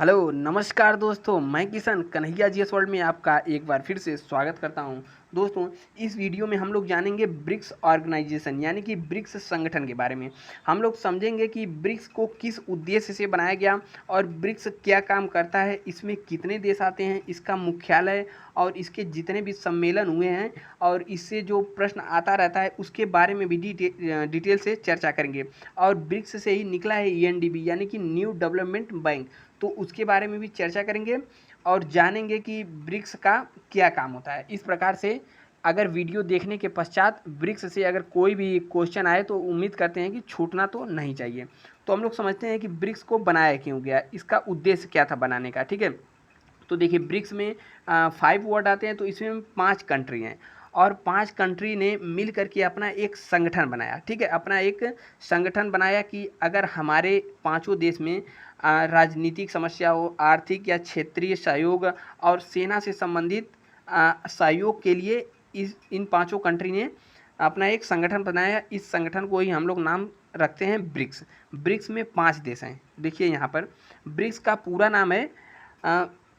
Hello नमस्कार दोस्तों, मैं किशन कन्हैया जीएस वर्ल्ड में आपका एक बार फिर से स्वागत करता हूं। दोस्तों, इस वीडियो में हम लोग जानेंगे ब्रिक्स ऑर्गेनाइजेशन यानी कि ब्रिक्स संगठन के बारे में। हम लोग समझेंगे कि ब्रिक्स को किस उद्देश्य से बनाया गया और ब्रिक्स क्या काम करता है, इसमें कितने देश आते हैं, इसका मुख्यालय और इसके जितने भी सम्मेलन हुए हैं और इससे जो प्रश्न आता रहता है उसके बारे में भी डिटेल से चर्चा करेंगे। और ब्रिक्स से ही निकला है ईएनडीबी यानी कि न्यू डेवलपमेंट बैंक, तो उसके बारे में भी चर्चा करेंगे और जानेंगे कि ब्रिक्स का क्या काम होता है। इस प्रकार से अगर वीडियो देखने के पश्चात ब्रिक्स से अगर कोई भी क्वेश्चन आए तो उम्मीद करते हैं कि छूटना तो नहीं चाहिए। तो हम लोग समझते हैं कि ब्रिक्स को बनाया क्यों गया, इसका उद्देश्य क्या था बनाने का। ठीक है, तो देखिए ब्रिक्स में 5 वर्ड आते हैं, तो इसमें 5 कंट्री हैं और 5 कंट्री ने मिल करके अपना एक संगठन बनाया। ठीक है, अपना एक संगठन बनाया कि अगर हमारे पांचों देश में राजनीतिक समस्या हो, आर्थिक या क्षेत्रीय सहयोग और सेना से संबंधित सहयोग के लिए इन पांचों कंट्री ने अपना एक संगठन बनाया। इस संगठन को ही हम लोग नाम रखते हैं ब्रिक्स। ब्रिक्स में 5 देश हैं। देखिए यहाँ पर ब्रिक्स का पूरा नाम है,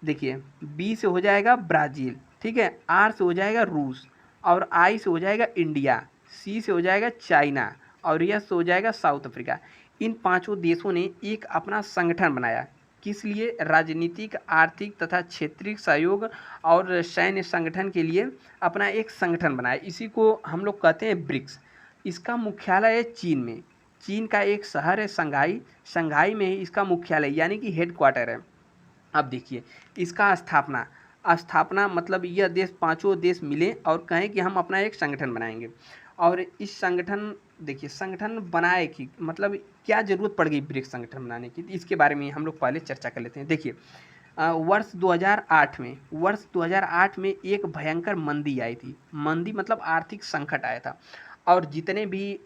देखिए बी से हो जाएगा ब्राज़ील, ठीक है, आर से हो जाएगा रूस और आई से हो जाएगा इंडिया, सी से हो जाएगा चाइना और एस से हो जाएगा साउथ अफ्रीका। इन पांचों देशों ने एक अपना संगठन बनाया। किस लिए? राजनीतिक, आर्थिक तथा क्षेत्रीय सहयोग और सैन्य संगठन के लिए अपना एक संगठन बनाया। इसी को हम लोग कहते हैं ब्रिक्स। इसका मुख्यालय है चीन में। चीन का एक शहर है शंघाई, शंघाई में ही इसका मुख्यालय यानी कि हेड क्वार्टर है। अब देखिए इसका स्थापना स्थापना मतलब यह देश, पांचों देश मिले और कहें कि हम अपना एक संगठन बनाएंगे। और इस संगठन, देखिए संगठन बनाए कि मतलब क्या जरूरत पड़ गई ब्रिक्स संगठन बनाने की, इसके बारे में हम लोग पहले चर्चा कर लेते हैं। देखिए वर्ष 2008 में एक भयंकर मंदी आई थी। मंदी मतलब आर्थिक संकट आया था और जितने भी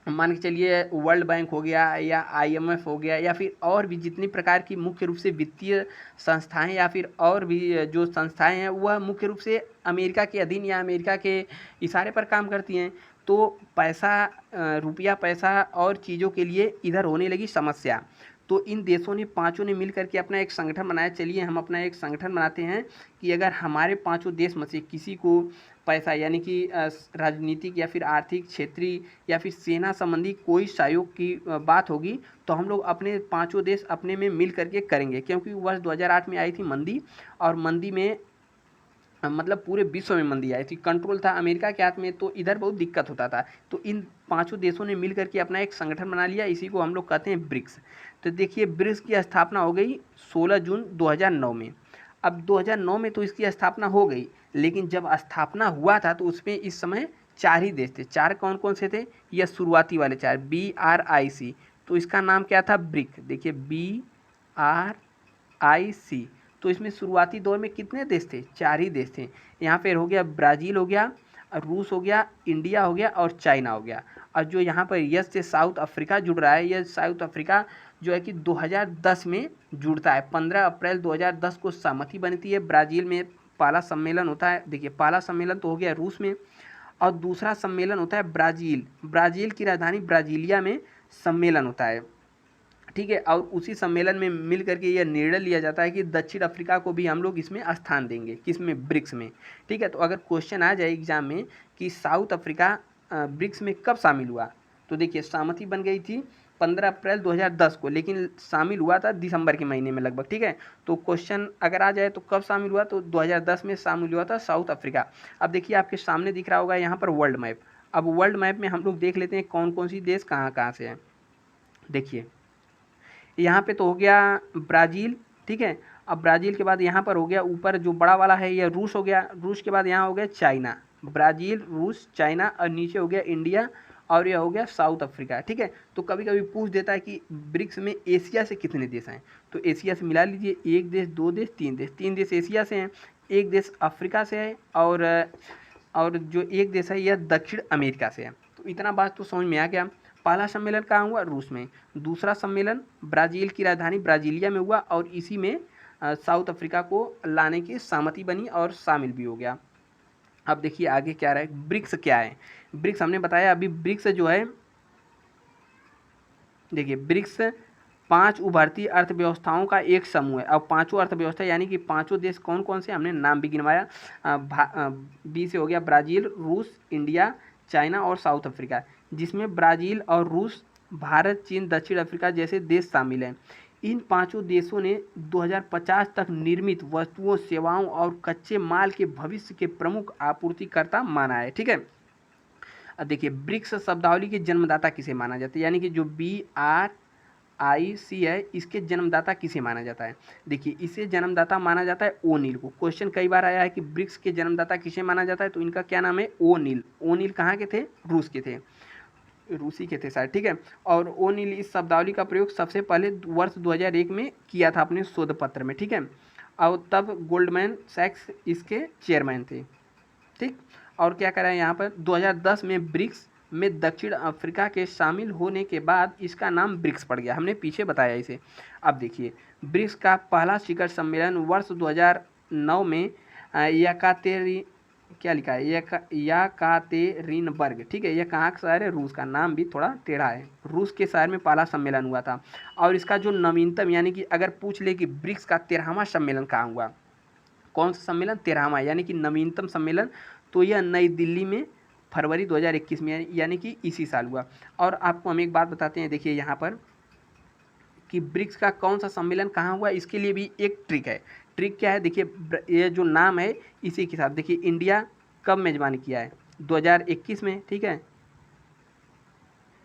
मान के चलिए वर्ल्ड बैंक हो गया या आईएमएफ हो गया या फिर और भी जितनी प्रकार की मुख्य रूप से वित्तीय संस्थाएं या फिर और भी जो संस्थाएं हैं वह मुख्य रूप से अमेरिका के अधीन या अमेरिका के इशारे पर काम करती हैं। तो पैसा, रुपया पैसा और चीज़ों के लिए इधर होने लगी समस्या। तो इन देशों ने पांचों ने मिल करके अपना एक संगठन बनाया। चलिए हम अपना एक संगठन बनाते हैं कि अगर हमारे पांचों देश में से किसी को पैसा यानी कि राजनीतिक या फिर आर्थिक, क्षेत्रीय या फिर सेना संबंधी कोई सहयोग की बात होगी तो हम लोग अपने पांचों देश अपने में मिल करके करेंगे। क्योंकि वर्ष 2008 में आई थी मंदी और मंदी में मतलब पूरे विश्व में मंदी आई थी, कंट्रोल था अमेरिका के हाथ में, तो इधर बहुत दिक्कत होता था। तो इन पांचों देशों ने मिल करके अपना एक संगठन बना लिया, इसी को हम लोग कहते हैं ब्रिक्स। तो देखिए ब्रिक्स की स्थापना हो गई 16 जून 2009 में। अब 2009 में तो इसकी स्थापना हो गई, लेकिन जब स्थापना हुआ था तो उसमें इस समय 4 ही देश थे। 4 कौन कौन से थे? यह शुरुआती वाले 4, BRIC, तो इसका नाम क्या था? ब्रिक। देखिए BRIC, तो इसमें शुरुआती दौर में कितने देश थे? 4 ही देश थे। यहाँ पर हो गया ब्राज़ील, हो गया रूस, हो गया इंडिया, हो गया और चाइना हो गया। और जो यहाँ पर यस से साउथ अफ्रीका जुड़ रहा है, यह साउथ अफ्रीका जो है कि 2010 में जुड़ता है। 15 अप्रैल 2010 को सहमति बनती है। ब्राज़ील में पहला सम्मेलन होता है। देखिए पहला सम्मेलन तो हो गया रूस में और दूसरा सम्मेलन होता है ब्राज़ील, ब्राज़ील की राजधानी ब्राज़ीलिया में सम्मेलन होता है। ठीक है, और उसी सम्मेलन में मिल करके यह निर्णय लिया जाता है कि दक्षिण अफ्रीका को भी हम लोग इसमें स्थान देंगे। किसमें? ब्रिक्स में। ठीक है, तो अगर क्वेश्चन आ जाए एग्जाम में कि साउथ अफ्रीका ब्रिक्स में कब शामिल हुआ, तो देखिए सहमति बन गई थी 15 अप्रैल 2010 को, लेकिन शामिल हुआ था दिसंबर के महीने में लगभग। ठीक है, तो क्वेश्चन अगर आ जाए तो कब शामिल हुआ, तो 2010 में शामिल हुआ था साउथ अफ्रीका। अब देखिए आपके सामने दिख रहा होगा यहाँ पर वर्ल्ड मैप। अब वर्ल्ड मैप में हम लोग देख लेते हैं कौन कौन सी देश कहाँ कहाँ से हैं। देखिए यहाँ पे तो हो गया ब्राज़ील, ठीक है। अब ब्राज़ील के बाद यहाँ पर हो गया ऊपर जो बड़ा वाला है यह रूस हो गया, रूस के बाद यहाँ हो गया चाइना, ब्राज़ील, रूस, चाइना और नीचे हो गया इंडिया और यह हो गया साउथ अफ्रीका। ठीक है, तो कभी कभी पूछ देता है कि ब्रिक्स में एशिया से कितने देश हैं, तो एशिया से मिला लीजिए, 1 देश, 2 देश, 3 देश। 3 देश एशिया से हैं, 1 देश अफ्रीका से है और जो 1 देश है यह दक्षिण अमेरिका से है। तो इतना बात तो समझ में आ गया। पहला सम्मेलन कहाँ हुआ? रूस में। दूसरा सम्मेलन ब्राज़ील की राजधानी ब्राज़ीलिया में हुआ और इसी में साउथ अफ्रीका को लाने की सहमति बनी और शामिल भी हो गया। अब देखिए आगे क्या रहा है, ब्रिक्स क्या है। ब्रिक्स हमने बताया अभी, ब्रिक्स जो है, देखिए ब्रिक्स 5 उभरती अर्थव्यवस्थाओं का एक समूह है। अब पांचों अर्थव्यवस्था यानी कि पांचों देश कौन कौन से, हमने नाम भी गिनवाया। बी से हो गया ब्राज़ील, रूस, इंडिया, चाइना और साउथ अफ्रीका, जिसमें ब्राज़ील और रूस, भारत, चीन, दक्षिण अफ्रीका जैसे देश शामिल हैं। इन पांचों देशों ने 2050 तक निर्मित वस्तुओं, सेवाओं और कच्चे माल के भविष्य के प्रमुख आपूर्तिकर्ता माना है। ठीक है, अब देखिए ब्रिक्स शब्दावली के जन्मदाता किसे माना जाता है, यानी कि जो BRIC है इसके जन्मदाता किसे माना जाता है। देखिए इसे जन्मदाता माना जाता है ओनील को। क्वेश्चन कई बार आया है कि ब्रिक्स के जन्मदाता किसे माना जाता है, तो इनका क्या नाम है, ओनील। ओनील कहाँ के थे, रूस के थे, रूसी के थे शायद। ठीक है, और ओनील इस शब्दावली का प्रयोग सबसे पहले वर्ष 2001 में किया था अपने शोध पत्र में। ठीक है, और तब गोल्डमैन सैक्स इसके चेयरमैन थे। ठीक, और क्या करा है यहाँ पर 2010 में ब्रिक्स में दक्षिण अफ्रीका के शामिल होने के बाद इसका नाम ब्रिक्स पड़ गया, हमने पीछे बताया इसे। अब देखिए ब्रिक्स का पहला शिखर सम्मेलन वर्ष 2009 में यकातेरी क्या लिखा है, यकातेरिनबर्ग। ठीक है, यह कहाँ का शहर है, रूस का, नाम भी थोड़ा टेढ़ा है, रूस के शहर में पहला सम्मेलन हुआ था। और इसका जो नवीनतम, यानी कि अगर पूछ ले कि ब्रिक्स का 13वां सम्मेलन कहाँ हुआ, कौन सा सम्मेलन, 13वां, यानी कि नवीनतम सम्मेलन, तो यह नई दिल्ली में फरवरी 2021 में, यानी कि इसी साल हुआ। और आपको हम एक बात बताते हैं, देखिए यहाँ पर कि ब्रिक्स का कौन सा सम्मेलन कहाँ हुआ, इसके लिए भी एक ट्रिक है। ट्रिक क्या है, देखिए ये जो नाम है इसी के साथ, देखिए इंडिया कब मेजबानी किया है, 2021 में। ठीक है,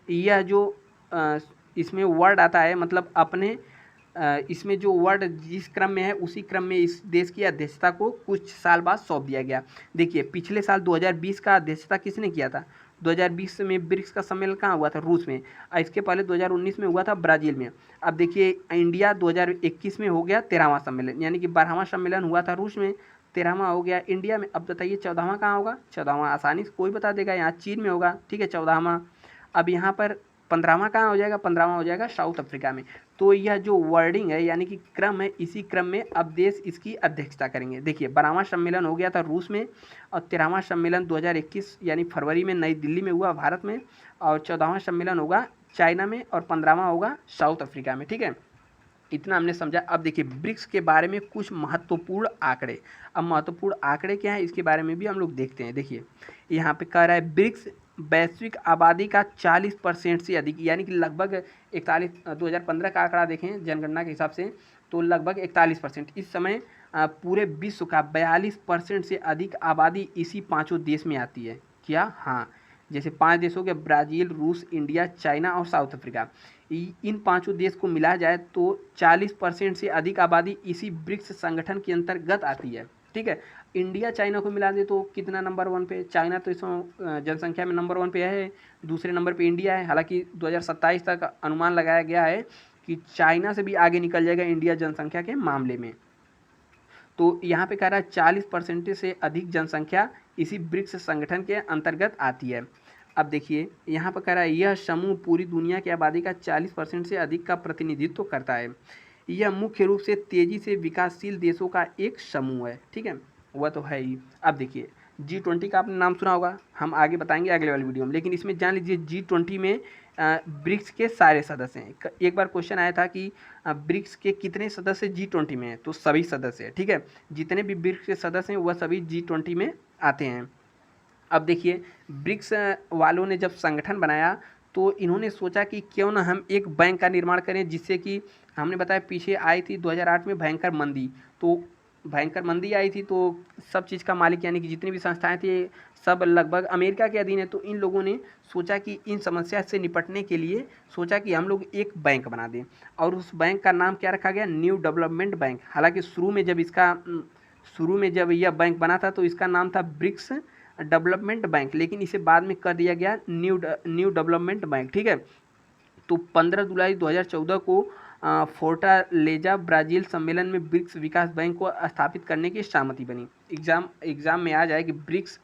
यह जो इसमें वर्ड आता है, मतलब अपने इसमें जो वर्ड जिस क्रम में है उसी क्रम में इस देश की अध्यक्षता को कुछ साल बाद सौंप दिया गया। देखिए पिछले साल 2020 का अध्यक्षता किसने किया था, 2020 में ब्रिक्स का सम्मेलन कहाँ हुआ था, रूस में। और इसके पहले 2019 में हुआ था ब्राज़ील में। अब देखिए इंडिया 2021 में हो गया 13वां सम्मेलन, यानी कि 12वां सम्मेलन हुआ था रूस में, 13वां हो गया इंडिया में। अब बताइए 14वां कहाँ होगा, 14वां आसानी से कोई बता देगा, यहाँ चीन में होगा। ठीक है, 14वां। अब यहाँ पर 15वां कहाँ हो जाएगा, 15वां हो जाएगा साउथ अफ्रीका में। तो यह जो वर्डिंग है यानी कि क्रम है, इसी क्रम में अब देश इसकी अध्यक्षता करेंगे। देखिए 12वां सम्मेलन हो गया था रूस में, और 13वां सम्मेलन 2021 यानी फरवरी में नई दिल्ली में हुआ भारत में, और 14वां सम्मेलन होगा चाइना में, और 15वां होगा साउथ अफ्रीका में। ठीक है, इतना हमने समझा। अब देखिए ब्रिक्स के बारे में कुछ महत्वपूर्ण आंकड़े। अब महत्वपूर्ण आंकड़े क्या हैं इसके बारे में भी हम लोग देखते हैं। देखिए यहाँ पे कह रहा है ब्रिक्स वैश्विक आबादी का 40% से अधिक, यानी कि लगभग 41, 2015 का आंकड़ा देखें जनगणना के हिसाब से, तो लगभग 41%। इस समय पूरे विश्व का 42% से अधिक आबादी इसी पाँचों देश में आती है। क्या, हाँ, जैसे 5 देशों के ब्राज़ील, रूस, इंडिया, चाइना और साउथ अफ्रीका, इन पाँचों देश को मिला जाए तो 40% से अधिक आबादी इसी ब्रिक्स संगठन के अंतर्गत आती है। ठीक है, इंडिया चाइना को मिला दे तो कितना नंबर 1 पे, चाइना तो इसमें जनसंख्या में नंबर 1 पे है, दूसरे नंबर पे इंडिया है। हालांकि 2027 तक अनुमान लगाया गया है कि चाइना से भी आगे निकल जाएगा इंडिया जनसंख्या के मामले में। तो यहाँ पे कह रहा है 40% से अधिक जनसंख्या इसी ब्रिक्स संगठन के अंतर्गत आती है। अब देखिए यहाँ पर कह रहा है यह समूह पूरी दुनिया की आबादी का 40% से अधिक का प्रतिनिधित्व करता है। यह मुख्य रूप से तेजी से विकासशील देशों का एक समूह है। ठीक है, वह तो है ही। अब देखिए G20 का आपने नाम सुना होगा, हम आगे बताएंगे अगले वाली वीडियो में, लेकिन इसमें जान लीजिए G20 में ब्रिक्स के सारे सदस्य हैं। एक बार क्वेश्चन आया था कि ब्रिक्स के कितने सदस्य G20 में हैं, तो सभी सदस्य हैं। ठीक है, जितने भी ब्रिक्स के सदस्य हैं वह सभी G20 में आते हैं। अब देखिए ब्रिक्स वालों ने जब संगठन बनाया तो इन्होंने सोचा कि क्यों ना हम एक बैंक का निर्माण करें, जिससे कि हमने बताया पीछे आई थी 2008 में भयंकर मंदी, तो भयंकर मंदी आई थी तो सब चीज़ का मालिक यानी कि जितनी भी संस्थाएं थी सब लगभग अमेरिका के अधीन है। तो इन लोगों ने सोचा कि इन समस्या से निपटने के लिए सोचा कि हम लोग एक बैंक बना दें, और उस बैंक का नाम क्या रखा गया, न्यू डेवलपमेंट बैंक। हालांकि शुरू में जब यह बैंक बना था तो इसका नाम था ब्रिक्स डेवलपमेंट बैंक, लेकिन इसे बाद में कर दिया गया न्यू डेवलपमेंट बैंक। ठीक है, तो 15 जुलाई 2014 को फोर्टालेजा ब्राज़ील सम्मेलन में ब्रिक्स विकास बैंक को स्थापित करने की सहमति बनी। एग्जाम में आ जाए कि ब्रिक्स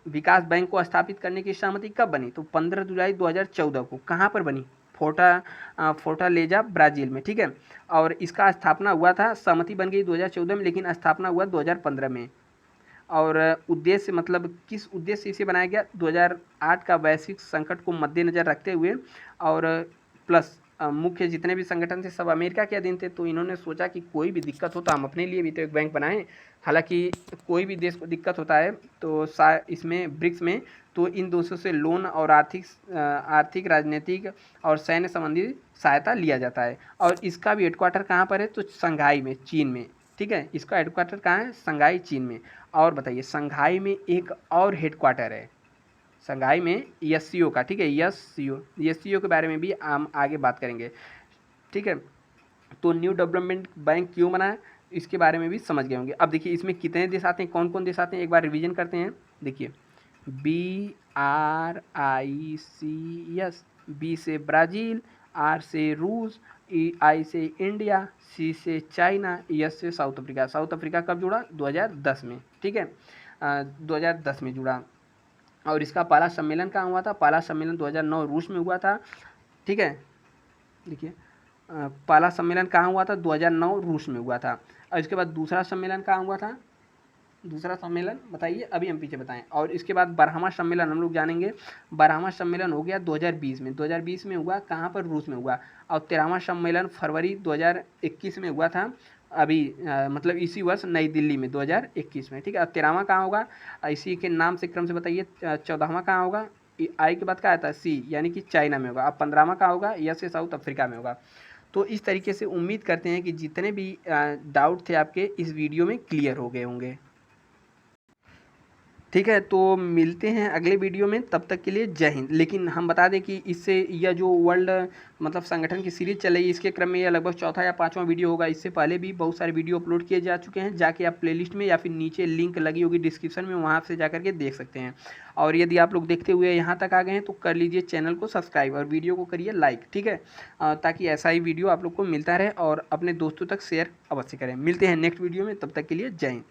विकास बैंक को स्थापित करने की सहमति कब बनी, तो 15 जुलाई 2014 को। कहाँ पर बनी, फोर्टालेजा ब्राज़ील में। ठीक है, और इसका स्थापना हुआ था, सहमति बन गई 2014 में, लेकिन स्थापना हुआ 2015 में। और उद्देश्य मतलब किस उद्देश्य से इसे बनाया गया, 2008 का वैश्विक संकट को मद्देनज़र रखते हुए, और प्लस मुख्य जितने भी संगठन थे सब अमेरिका के अधीन थे। तो इन्होंने सोचा कि कोई भी दिक्कत हो तो हम अपने लिए भी तो एक बैंक बनाएं। हालांकि कोई भी देश को दिक्कत होता है तो इसमें ब्रिक्स में तो इन देशों से लोन और आर्थिक राजनीतिक और सैन्य संबंधी सहायता लिया जाता है। और इसका भी हेडक्वार्टर कहाँ पर है? तो शंघाई में, चीन में। ठीक है, इसका हेडक्वार्टर कहाँ है? शंघाई, चीन में। और बताइए, शंघाई में एक और हेडक्वार्टर है, शंघाई में एससीओ का। ठीक है, एससीओ के बारे में भी हम आगे बात करेंगे। ठीक है, तो न्यू डेवलपमेंट बैंक क्यों बना है इसके बारे में भी समझ गए होंगे। अब देखिए इसमें कितने देश आते हैं, कौन कौन देश आते हैं, एक बार रिवीजन करते हैं। देखिए, BRICS, बी से ब्राज़ील, आर से रूस, आई से इंडिया, सी से चाइना, एस से साउथ अफ्रीका। साउथ अफ्रीका कब जुड़ा? 2010 में। ठीक है, 2010 में जुड़ा। और इसका पहला सम्मेलन कहाँ हुआ था? पहला सम्मेलन 2009 रूस में हुआ था। ठीक है, देखिए पहला सम्मेलन कहाँ हुआ था? 2009 रूस में हुआ था। और इसके बाद दूसरा सम्मेलन कहाँ हुआ था? दूसरा सम्मेलन बताइए, अभी हम पीछे बताएं। और इसके बाद 12वां सम्मेलन हम लोग जानेंगे। 12वां सम्मेलन हो गया 2020 में। 2020 में हुआ कहाँ पर? रूस में हुआ। और 13वां सम्मेलन फरवरी 2021 में हुआ था, अभी मतलब इसी वर्ष नई दिल्ली में 2021 में। ठीक है, 13वां कहाँ होगा? इसी के नाम से क्रम से बताइए। 14वां कहाँ होगा? आई के बाद क्या आता है? सी, यानी कि चाइना में होगा। अब 15वां कहाँ होगा? यस से साउथ अफ्रीका में होगा। तो इस तरीके से उम्मीद करते हैं कि जितने भी डाउट थे आपके इस वीडियो में क्लियर हो गए होंगे। ठीक है, तो मिलते हैं अगले वीडियो में, तब तक के लिए जय हिंद। लेकिन हम बता दें कि इससे यह जो वर्ल्ड मतलब संगठन की सीरीज चल रही है, इसके क्रम में यह लगभग चौथा या पांचवा वीडियो होगा। इससे पहले भी बहुत सारे वीडियो अपलोड किए जा चुके हैं, जाके आप प्लेलिस्ट में या फिर नीचे लिंक लगी होगी डिस्क्रिप्शन में, वहाँ से जाकर के देख सकते हैं। और यदि आप लोग देखते हुए यहाँ तक आ गए हैं तो कर लीजिए चैनल को सब्सक्राइब और वीडियो को करिए लाइक। ठीक है, ताकि ऐसा ही वीडियो आप लोग को मिलता रहे, और अपने दोस्तों तक शेयर अवश्य करें। मिलते हैं नेक्स्ट वीडियो में, तब तक के लिए जय हिंद।